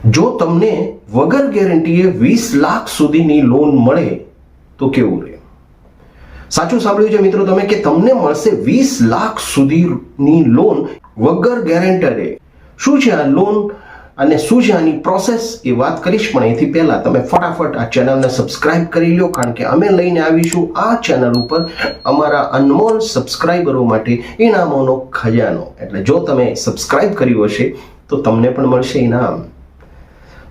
જો તમને વગર ગેરંટીએ 20 લાખ સુધીની લોન મળે તો કેવું રહે? સાચું સાંભળ્યું છે મિત્રો તમે કે તમને મળશે 20 લાખ સુધીની લોન વગર ગેરંટરે. શું છે આ લોન અને શું છે આની પ્રોસેસ એ વાત કરીશ, પણ એથી પહેલા તમે ફટાફટ આ ચેનલને સબસ્ક્રાઇબ કરી લો, કારણ કે અમે લઈને આવીશું આ ચેનલ ઉપર અમારા અનમોલ સબસ્ક્રાઇબરો માટે ઇનામોનો ખજાનો. એટલે જો તમે સબસ્ક્રાઇબ કર્યું હશે તો તમને પણ મળશે ઇનામ.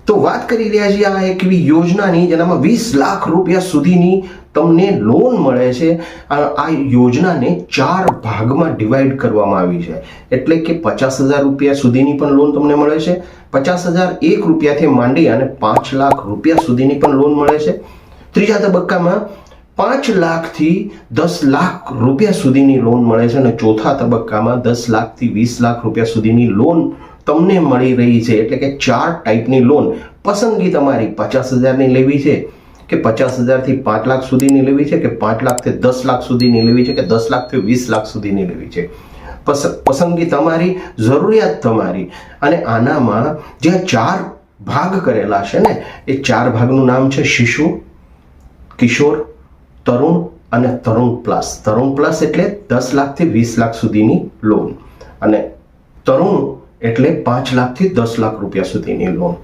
તો વાત કરી રહ્યા છીએ આ એક એવી યોજનાની જેનામાં 20 લાખ રૂપિયા સુધીની તમને લોન મળે છે. આ યોજનાને 4 ભાગમાં ડિવાઈડ કરવામાં આવી છે. એટલે કે 50,000 રૂપિયા સુધીની પણ લોન તમને મળે છે, 50,001 રૂપિયાથી માંડી અને 5 લાખ રૂપિયા સુધીની પણ લોન મળે છે. ત્રીજા તબક્કામાં 5 લાખથી 10 લાખ રૂપિયા સુધીની લોન મળે છે અને ચોથા તબક્કામાં 10 લાખથી 20 લાખ રૂપિયા સુધીની લોન તમને મળી રહી છે. એટલે કે 4 ટાઈપની લોન. પસંદગી તમારી 50,000ની લેવી છે કે 50,000થી 5 લાખ સુધીની લેવી છે કે 5 લાખથી 10 લાખ સુધીની લેવી છે કે 10 લાખથી 20 લાખ સુધીની લેવી છે. પસંદગી તમારી, જરૂરિયાત તમારી. અને આનામાં જે 4 ભાગ કરેલા છે ને એ 4 ભાગનું નામ છે શિશુ, કિશોર, તરુણ અને તરુણ પ્લસ. તરુણ પ્લસ એટલે 10 લાખથી 20 લાખ સુધીની લોન અને તરુણ એટલે 5 લાખથી 10 લાખ રૂપિયા સુધીની લોન.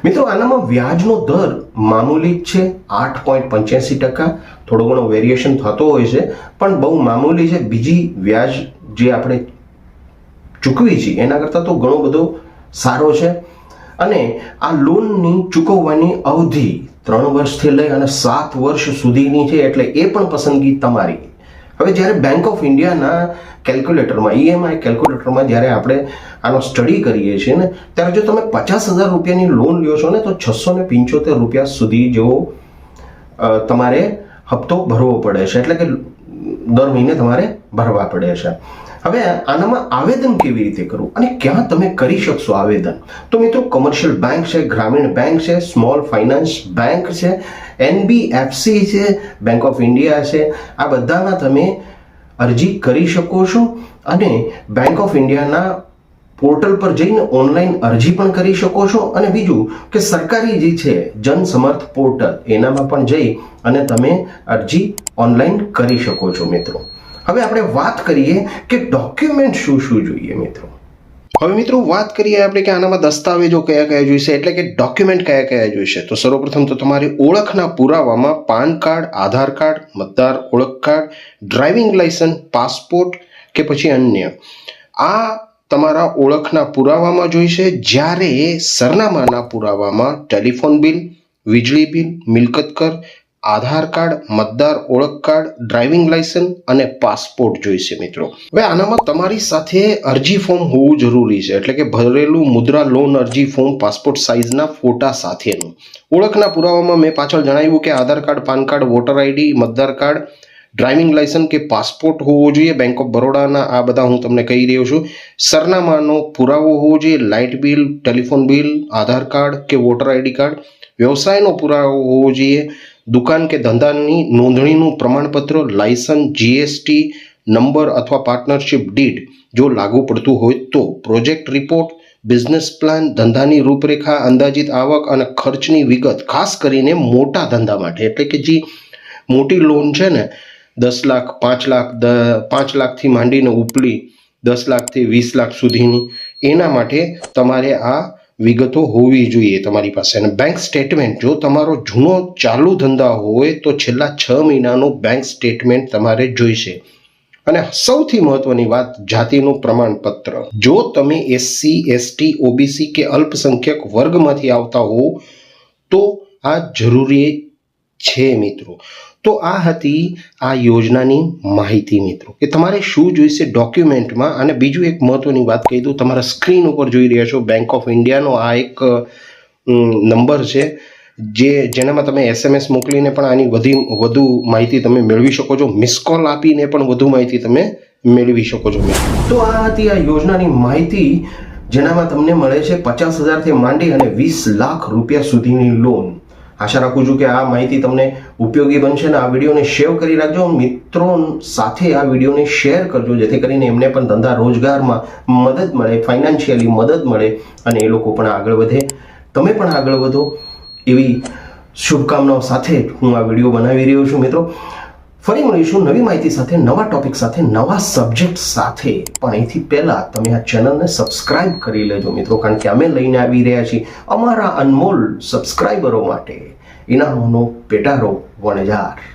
મિત્રો આનામાં વ્યાજનો દર મામૂલી જ છે, 8.85%. થોડો ઘણો વેરિએશન થતો હોય છે પણ બહુ મામૂલી છે. બીજી વ્યાજ જે આપણે ચૂકવી છે એના કરતાં તો ઘણો બધો સારો છે. અને આ લોનની ચૂકવવાની અવધિ 3 વર્ષથી લઈ અને 7 વર્ષ સુધીની છે. એટલે એ પણ પસંદગી તમારી. હવે જ્યારે બેંક ઓફ ઇન્ડિયાના કેલ્ક્યુલેટરમાં, ઈએમઆઈ કેલ્ક્યુલેટરમાં જ્યારે આપણે આનો સ્ટડી કરીએ છીએ ને ત્યારે જો તમે 50,000 રૂપિયાની લોન લ્યો છો ને તો 675 રૂપિયા સુધી જેવો તમારે હપ્તો ભરવો પડે છે. એટલે કે દર મહિને તમારે ભરવા પડે છે. હવે આનામાં આવેદન કેવી રીતે કરવું અને ક્યાં તમે કરી શકશો આવેદન? તો મિત્રો કોમર્શિયલ બેંક છે, ગ્રામીણ બેંક છે, સ્મોલ ફાઇનાન્સ બેંક છે, NBFC છે, બેંક ઓફ ઇન્ડિયા છે, આ બધામાં તમે અરજી કરી શકો છો. અને બેંક ઓફ ઇન્ડિયાના પોર્ટલ પર જઈને ઓનલાઈન અરજી પણ કરી શકો છો. અને બીજું કે સરકારી જે છે જન સમર્થ પોર્ટલ એનામાં પણ જઈ અને તમે અરજી ઓનલાઈન કરી શકો છો મિત્રો. હવે આપણે વાત કરીએ કે ડોક્યુમેન્ટ શું શું જોઈએ મિત્રો. હવે મિત્રો વાત કરીએ આપણે કે આનામાં દસ્તાવેજો કયા કયા જોઈશે, એટલે કે ડોક્યુમેન્ટ કયા કયા જોઈશે. તો સર્વપ્રથમ તો તમારી ઓળખના પુરાવામાં પાન કાર્ડ, આધાર કાર્ડ, મતદાર ઓળખ કાર્ડ, ડ્રાઇવિંગ લાયસન્સ, પાસપોર્ટ કે પછી અન્ય આ તમારા ઓળખના પુરાવામાં જોઈશે. જ્યારે સરનામાના પુરાવામાં ટેલિફોન બિલ, વીજળી બિલ, મિલકત કર, આધાર કાર્ડ, મતદાર ઓળખ કાર્ડ, ડ્રાઇવિંગ લાયસન્સ અને પાસપોર્ટ જોઈશે મિત્રો. હવે આનામાં તમારી સાથે અરજી ફોર્મ હોવું જરૂરી છે. એટલે કે ભરેલું મુદ્રા લોન અરજી ફોર્મ પાસપોર્ટ સાઇઝના ફોટા સાથેનું. ઓળખના પુરાવામાં મેં પાછળ જણાવ્યું કે Aadhaar card, PAN card, voter ID, મતદાર કાર્ડ, ડ્રાઇવિંગ લાયસન્સ કે પાસપોર્ટ હોવો જોઈએ. બેંક ઓફ બરોડાના આ બધા હું તમને કહી રહ્યો છું. સરનામાનો પુરાવો હોવો જોઈએ, લાઇટ બિલ, ટેલિફોન બિલ, આધાર કાર્ડ કે વોટર આઈડી કાર્ડ. વ્યવસાયનો પુરાવો હોવો જોઈએ, દુકાન કે ધંધાની નોંધણીનું પ્રમાણપત્ર, લાયસન્સ, GST નંબર અથવા પાર્ટનરશિપ ડીડ જો લાગુ પડતું હોય તો, પ્રોજેક્ટ રિપોર્ટ, બિઝનેસ પ્લાન, ધંધાની રૂપરેખા, અંદાજિત આવક અને ખર્ચની વિગત, ખાસ કરીને મોટા ધંધા માટે. એટલે કે જે મોટી લોન છે ને 10 લાખ, 5 લાખ, 5 લાખથી માંડીને ઉપલી 10 લાખથી 20 લાખ સુધીની, એના માટે તમારે આ વિગતો હોવી જોઈએ તમારી પાસે. અને બેંક સ્ટેટમેન્ટ, જો તમારો જૂનો ચાલુ ધંધા હોય તો છેલ્લા 6 મહિનાનું બેંક સ્ટેટમેન્ટ તમારે જોઈશે. અને સૌથી મહત્વની વાત, જાતિનું પ્રમાણપત્ર. જો તમે SC, ST, OBC કે અલ્પસંખ્યક વર્ગમાંથી આવતા હો તો આ જરૂરી છે મિત્રો. તો આ હતી આ યોજનાની માહિતી મિત્રો, કે તમારે શું જોઈશે ડોક્યુમેન્ટમાં. અને બીજું એક મહત્વની વાત કહી દઉં, તમારા સ્ક્રીન ઉપર જોઈ રહ્યા છો બેંક ઓફ ઇન્ડિયાનો આ એક નંબર છે જેનામાં તમે SMS મોકલીને પણ આની વધુ માહિતી તમે મેળવી શકો છો. મિસ કોલ આપીને પણ વધુ માહિતી તમે મેળવી શકો છો. તો આ હતી આ યોજનાની માહિતી જેનામાં તમને મળે છે 50,000થી માંડી અને 20 લાખ રૂપિયા સુધીની લોન. આશા રાખું છું કે આ માહિતી તમને ઉપયોગી બનશે અને આ વિડીયોને શેર કરી રાખજો. મિત્રો સાથે આ વિડીયોને શેર કરજો જેથી કરીને એમને પણ ધંધા રોજગારમાં મદદ મળે, ફાઇનાન્શિયલી મદદ મળે અને એ લોકો પણ આગળ વધે. તમે પણ આગળ વધો એવી શુભકામનાઓ સાથે હું આ વિડીયો બનાવી રહ્યો છું મિત્રો. ફરી મળીશું નવી માહિતી સાથે, નવા ટોપિક સાથે, નવા સબ્જેક્ટ સાથે. પણ એથી પહેલા તમે આ ચેનલને સબસ્ક્રાઇબ કરી લેજો મિત્રો, કારણ કે અમે લઈને આવી રહ્યા છીએ અમારા અનમોલ સબસ્ક્રાઇબરો માટે ઇનામોનો પેટારો 1000.